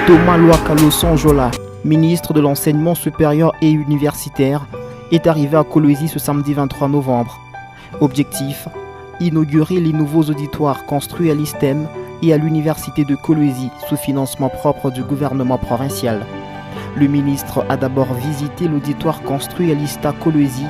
Thomas Luakalo Sonjola, ministre de l'Enseignement supérieur et universitaire, est arrivé à Kolwezi ce samedi 23 novembre. Objectif, inaugurer les nouveaux auditoires construits à l'ISTEM et à l'université de Kolwezi sous financement propre du gouvernement provincial. Le ministre a d'abord visité l'auditoire construit à l'ISTA Kolwezi,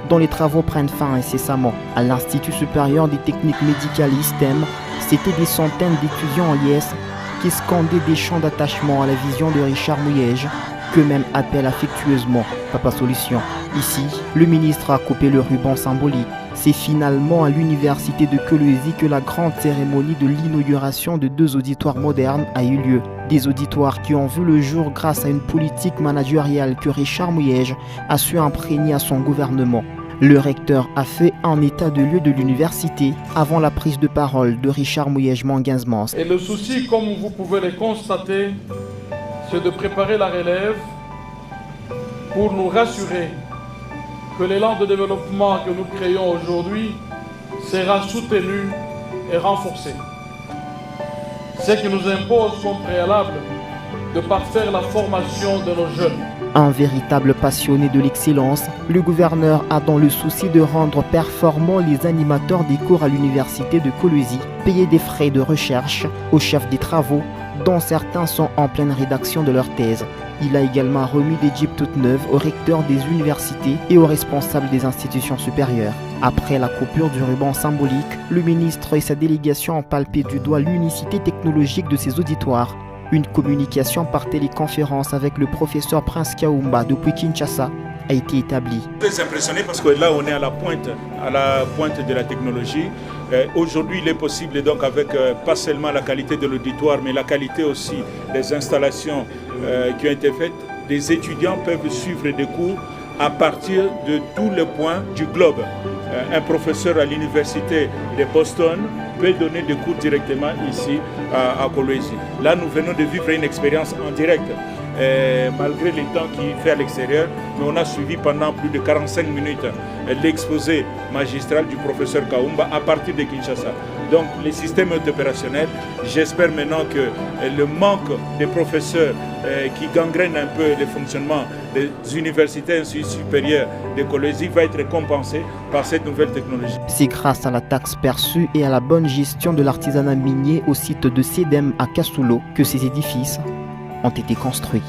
dont les travaux prennent fin incessamment. À l'Institut supérieur des techniques médicales ISTEM, c'étaient des centaines d'étudiants en liesse qui scandaient des chants d'attachement à la vision de Richard Mouyège, qu'eux-mêmes appellent affectueusement Papa Solution. Ici, le ministre a coupé le ruban symbolique. C'est finalement à l'université de Kolwezi que la grande cérémonie de l'inauguration de 2 auditoires modernes a eu lieu. Des auditoires qui ont vu le jour grâce à une politique managériale que Richard Mouyège a su imprégner à son gouvernement. Le recteur a fait un état de lieu de l'université avant la prise de parole de Richard Mouyège Manguinzmans. Et le souci, comme vous pouvez le constater, c'est de préparer la relève pour nous rassurer que l'élan de développement que nous créons aujourd'hui sera soutenu et renforcé. Ce qui nous impose comme préalable de parfaire la formation de nos jeunes. Un véritable passionné de l'excellence, le gouverneur a dans le souci de rendre performants les animateurs des cours à l'université de Kolwezi payé des frais de recherche aux chefs des travaux, dont certains sont en pleine rédaction de leur thèse. Il a également remis des jeeps toutes neuves aux recteurs des universités et aux responsables des institutions supérieures. Après la coupure du ruban symbolique, le ministre et sa délégation ont palpé du doigt l'unicité technologique de ces auditoires. Une communication par téléconférence avec le professeur Prince Kaumba depuis Kinshasa a été établie. Très impressionné parce que là on est à la pointe de la technologie. Aujourd'hui il est possible donc avec pas seulement la qualité de l'auditoire mais la qualité aussi des installations qui ont été faites, des étudiants peuvent suivre des cours à partir de tous les points du globe. Un professeur à l'université de Boston peut donner des cours directement ici à Kolwezi. Là, nous venons de vivre une expérience en direct. Malgré les temps qu'il fait à l'extérieur, mais on a suivi pendant plus de 45 minutes l'exposé magistral du professeur Kaumba à partir de Kinshasa. Donc le système est opérationnel. J'espère maintenant que le manque des professeurs qui gangrène un peu le fonctionnement des universités ainsi supérieures de Kolwezi va être compensé par cette nouvelle technologie. C'est grâce à la taxe perçue et à la bonne gestion de l'artisanat minier au site de CEDEM à Kassulo que ces édifices ont été construits.